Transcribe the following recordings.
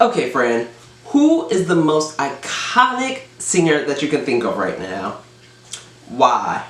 Okay, friend, who is the most iconic singer that you can think of right now? Why?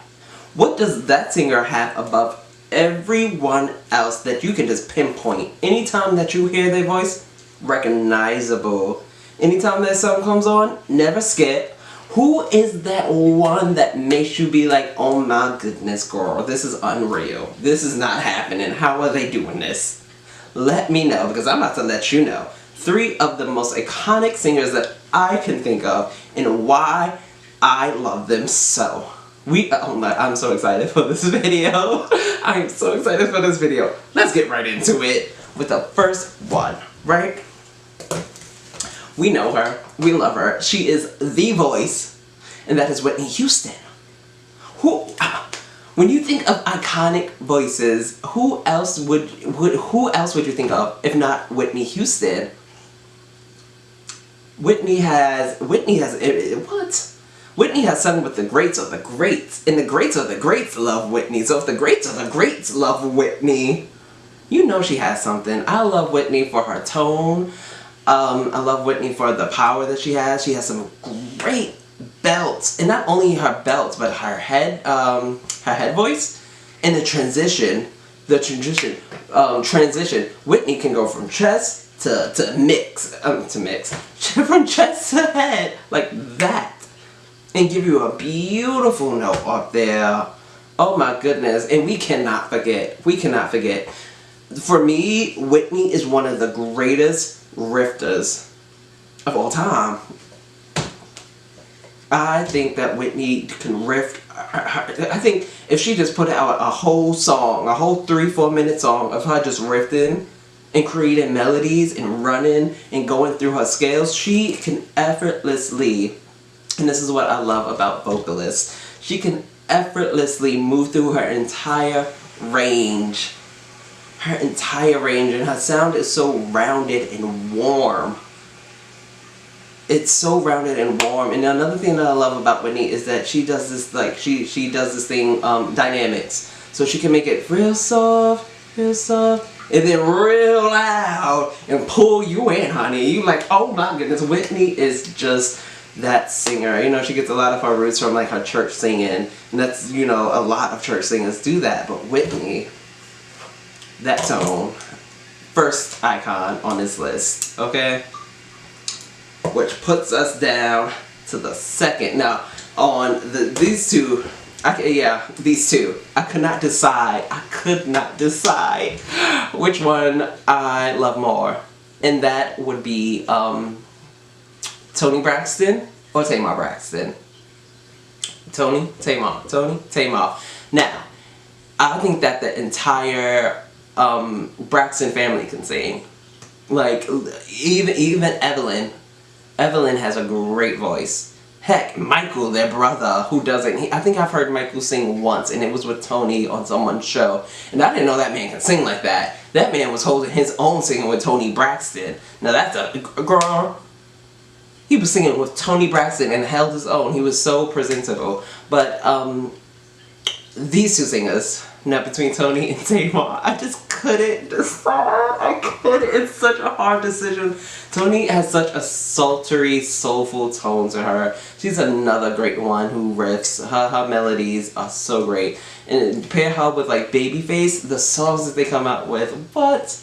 What does that singer have above everyone else that you can just pinpoint? Anytime that you hear their voice, recognizable. Anytime that song comes on, never skip. Who is that one that makes you be like, oh my goodness, girl, this is unreal. This is not happening. How are they doing this? Let me know, because I'm about to let you know 3 of the most iconic singers that I can think of and why I love them so. I'm so excited for this video. I'm so excited for this video. Let's get right into it with the first one, right? We know her. We love her. She is the voice, and that is Whitney Houston. When you think of iconic voices, who else would you think of if not Whitney Houston? Whitney has sung with the greats of the greats, and the greats of the greats love Whitney. So if the greats of the greats love Whitney, you know she has something. I love Whitney for her tone. I love Whitney for the power that she has. She has some great belts, and not only her belts, but her head voice, and the transition. Whitney can go from chest to mix, from chest to head like that, and give you a beautiful note up there. Oh my goodness! And we cannot forget. For me, Whitney is one of the greatest rifters of all time. I think that Whitney can riff. I think if she just put out a whole song, a whole 3-4 minute song of her just riffing and creating melodies and running and going through her scales, she can effortlessly, and this is what I love about vocalists, she can effortlessly move through her entire range. And her sound is so rounded and warm. It's so rounded and warm. And another thing that I love about Whitney is that she does this, like, she does this thing, dynamics. So she can make it real soft, and then real loud, and pull you in, honey. You like, oh my goodness, Whitney is just that singer. You know, she gets a lot of her roots from like her church singing. And that's, you know, a lot of church singers do that. But Whitney, that tone, first icon on this list, okay? Which puts us down to the second. Now, on these two, I could not decide which one I love more. And that would be Toni Braxton or Tamar Braxton. Tamar. Now, I think that the entire Braxton family can sing. Like, even Evelyn has a great voice. Heck, Michael, their brother, who doesn't, I think I've heard Michael sing once, and it was with Toni on someone's show. And I didn't know that man could sing like that. That man was holding his own singing with Toni Braxton. Now that's a girl. He was singing with Toni Braxton and held his own. He was so presentable. But these two singers, now between Toni and Tamar, I just couldn't decide. It's such a hard decision. Toni has such a sultry, soulful tone to her. She's another great one who riffs. Her melodies are so great. And pair her with like Babyface, the songs that they come out with, what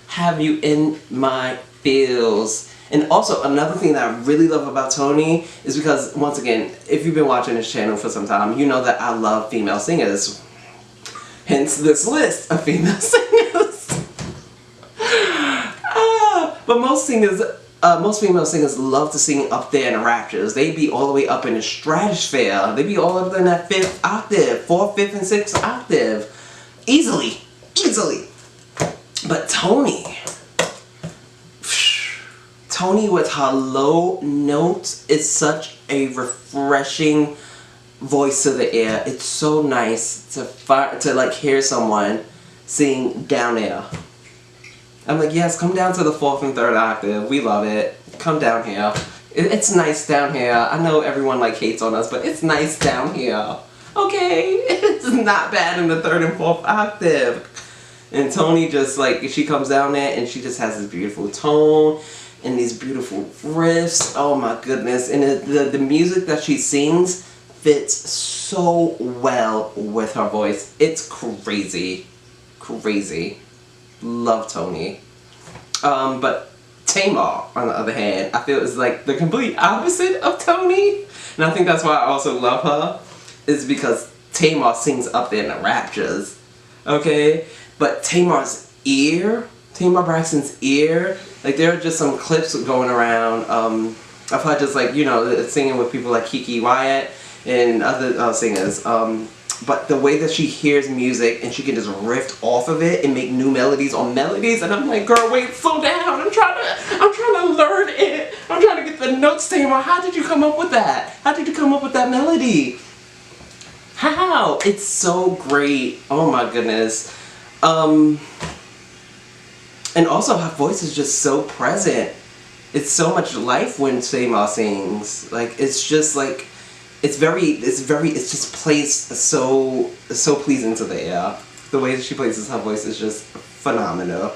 have you in my feels? And also, another thing that I really love about Toni is because, once again, if you've been watching this channel for some time, you know that I love female singers. Hence this list of female singers. But most female singers love to sing up there in the raptures. They be all the way up in the stratosphere. They be all up in that 5th octave, 4th, 5th, and 6th octave. Easily. But Toni with her low notes is such a refreshing voice to the ear. It's so nice to like hear someone sing down there. I'm like, yes, come down to the 4th and 3rd octave. We love it. Come down here. It's nice down here. I know everyone like hates on us, but it's nice down here. Okay? It's not bad in the 3rd and 4th octave. And Toni just like, she comes down there and she just has this beautiful tone and these beautiful riffs. Oh my goodness. And the music that she sings fits so well with her voice. It's crazy. Crazy. Love Toni. But Tamar, on the other hand, I feel is like the complete opposite of Toni. And I think that's why I also love her, is because Tamar sings up there in the raptures. Okay? But Tamar Braxton's ear, like there are just some clips going around of her just like, you know, singing with people like Kiki Wyatt and other singers. But the way that she hears music and she can just riff off of it and make new melodies on melodies, and I'm like, girl, wait, slow down. I'm trying to learn it. I'm trying to get the notes, Tamar. How did you come up with that? How did you come up with that melody? How? It's so great. Oh my goodness. And also her voice is just so present. It's so much life when Tamar sings. Like, it's just like, it just plays so pleasing to the ear. The way that she places her voice is just phenomenal.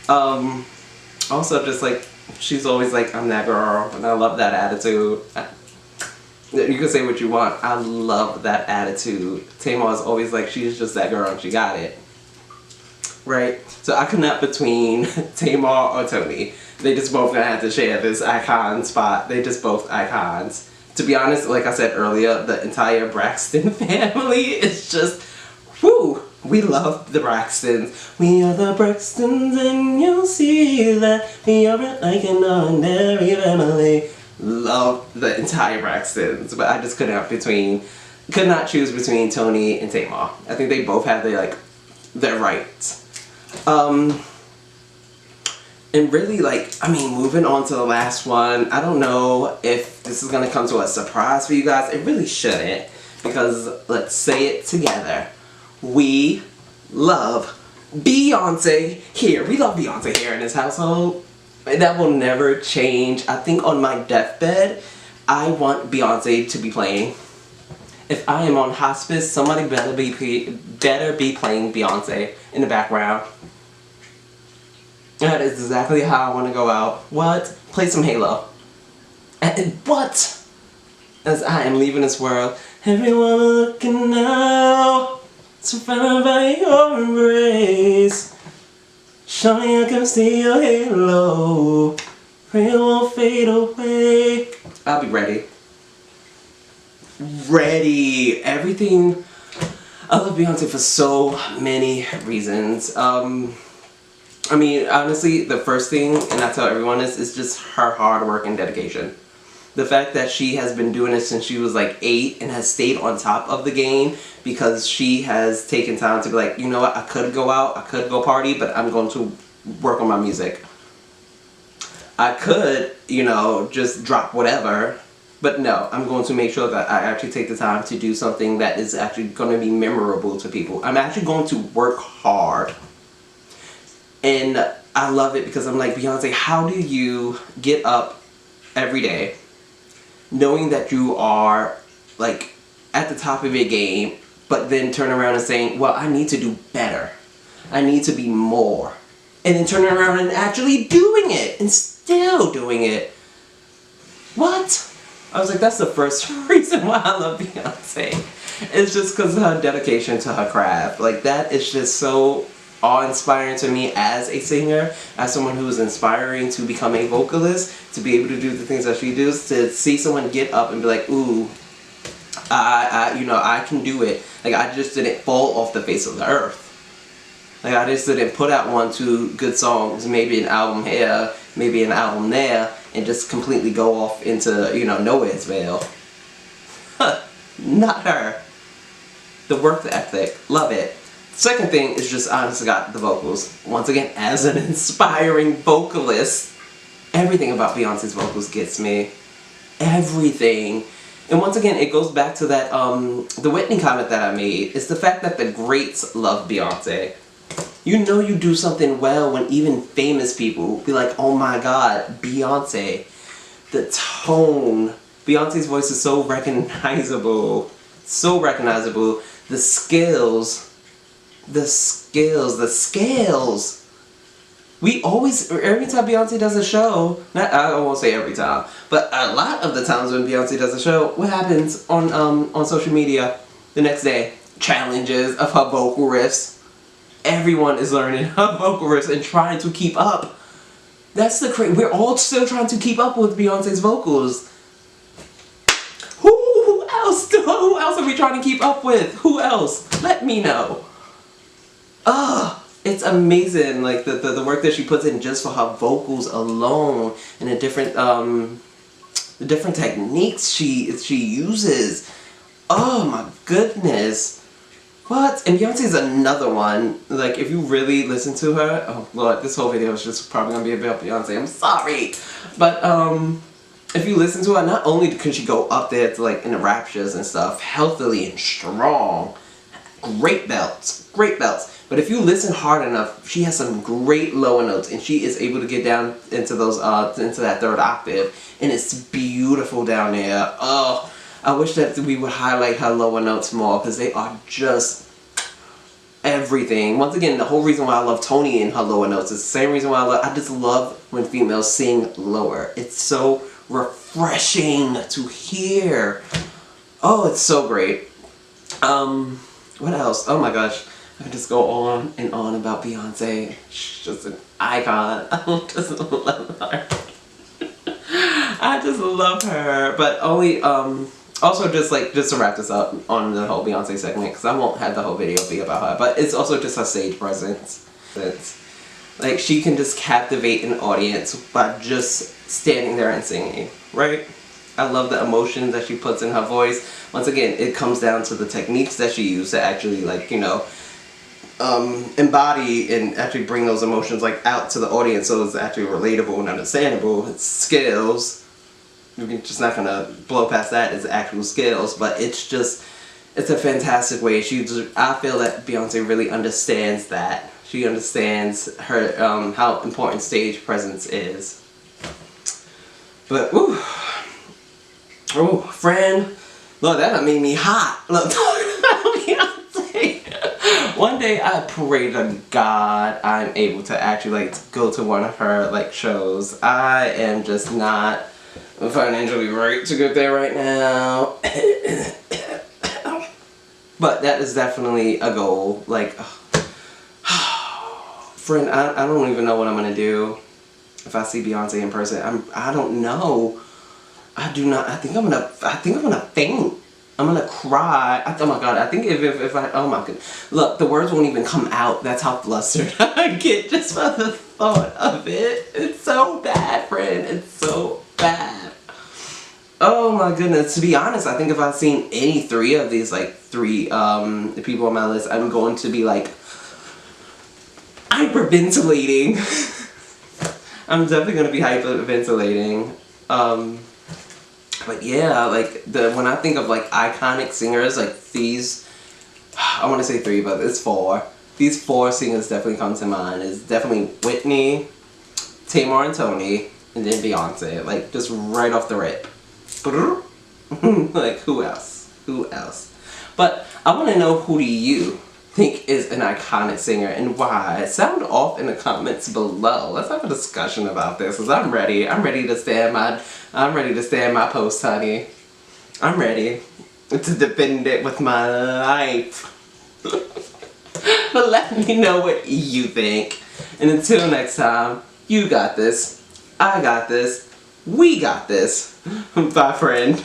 Also just like, she's always like, I'm that girl, and I love that attitude. You can say what you want, I love that attitude. Tamar is always like, she's just that girl and she got it. Right? So I could not between Tamar or Toni. They just both gonna have to share this icon spot. They just both icons. To be honest, like I said earlier, the entire Braxton family is just, whoo! We love the Braxtons. We are the Braxtons and you'll see that we are like an ordinary family. Love the entire Braxtons, but I just could not choose between Toni and Tamar. I think they both have their rights. And really, like, I mean, moving on to the last one, I don't know if this is gonna come to a surprise for you guys. It really shouldn't, because let's say it together. We love Beyonce here. We love Beyonce here in this household. That will never change. I think on my deathbed, I want Beyonce to be playing. If I am on hospice, somebody better be playing Beyonce in the background. That is exactly how I want to go out. What? Play some Halo. And what? As I am leaving this world, everyone looking now, surrounded by your embrace. Shawty, I can see your halo. Pray it won't fade away. I'll be ready. Ready. Everything. I love Beyonce for so many reasons. I mean, honestly, the first thing, and I tell everyone this, is just her hard work and dedication. The fact that she has been doing it since she was like 8 and has stayed on top of the game because she has taken time to be like, you know what, I could go out, I could go party, but I'm going to work on my music. I could, you know, just drop whatever, but no, I'm going to make sure that I actually take the time to do something that is actually going to be memorable to people. I'm actually going to work hard. And I love it because I'm like, Beyonce, how do you get up every day knowing that you are like at the top of your game, but then turn around and saying, well, I need to do better. I need to be more. And then turning around and actually doing it and still doing it. What? I was like, that's the first reason why I love Beyonce. It's just because of her dedication to her craft. Like, that is just so awe-inspiring to me as a singer, as someone who is inspiring to become a vocalist, to be able to do the things that she does, to see someone get up and be like, ooh, I can do it. Like, I just didn't fall off the face of the earth. Like, I just didn't put out 1-2 good songs, maybe an album here, maybe an album there, and just completely go off into, you know, Nowheresville. Not her. The work ethic, love it. Second thing is just, honestly, got the vocals. Once again, as an inspiring vocalist, everything about Beyonce's vocals gets me. Everything. And once again, it goes back to that, the Whitney comment that I made. It's the fact that the greats love Beyonce. You know you do something well when even famous people be like, oh my god, Beyonce. The tone. Beyonce's voice is so recognizable. So recognizable. The skills. the skills, the scales. We always, every time Beyonce does a show, not, I won't say every time, but a lot of the times when Beyonce does a show, what happens on social media the next day? Challenges of her vocal riffs. Everyone is learning her vocal riffs and trying to keep up. That's the we're all still trying to keep up with Beyonce's vocals. Who else? Who else are we trying to keep up with? Who else? Let me know. It's amazing, like the work that she puts in just for her vocals alone, and the different techniques she uses. Oh my goodness. What? And Beyonce's another one. Like, if you really listen to her, oh Lord, this whole video is just probably gonna be about Beyonce. I'm sorry, but if you listen to her, not only can she go up there to like in the raptures and stuff, healthily and strong, great belts, but if you listen hard enough, she has some great lower notes, and she is able to get down into those into that third octave, and it's beautiful down there. Oh, I wish that we would highlight her lower notes more, because they are just everything. Once again, the whole reason why I love Toni and her lower notes is the same reason why I just love when females sing lower. It's so refreshing to hear. Oh, it's so great. What else? Oh my gosh. I can just go on and on about Beyonce. She's just an icon. I just love her. I just love her. But only, also just to wrap this up on the whole Beyonce segment, because I won't have the whole video be about her, but it's also just her stage presence. Like, she can just captivate an audience by just standing there and singing, right? I love the emotion that she puts in her voice. Once again, it comes down to the techniques that she used to actually, like, you know, embody and actually bring those emotions like out to the audience, so it's actually relatable and understandable. It's skills. You're just not gonna blow past that. It's actual skills, but it's a fantastic way. I feel that Beyonce really understands that. She understands her how important stage presence is. But oh, friend, look, that made me hot. Look, talking about Beyonce. One day I pray to God I'm able to actually like go to one of her like shows. I am just not financially right to get there right now. But that is definitely a goal. Like, friend, I don't even know what I'm gonna do if I see Beyonce in person. I don't know. I do not. I think I'm gonna faint. I'm gonna cry. Oh my god. I think if I, oh my god. Look, the words won't even come out. That's how flustered I get just by the thought of it. It's so bad, friend. It's so bad. Oh my goodness. To be honest, I think if I've seen any three of these, like three people on my list, I'm going to be like hyperventilating. I'm definitely gonna be hyperventilating. But yeah, like when I think of like iconic singers, like these, I want to say three, but it's four. These four singers definitely come to mind. It's definitely Whitney, Tamar and Toni, and then Beyonce. Like just right off the rip. Like who else? Who else? But I want to know, who do you think is an iconic singer and why? Sound off in the comments below. Let's have a discussion about this, because I'm ready. I'm ready to stand my post, honey. I'm ready to defend it with my life. But let me know what you think. And until next time, you got this. I got this. We got this. Bye, friend.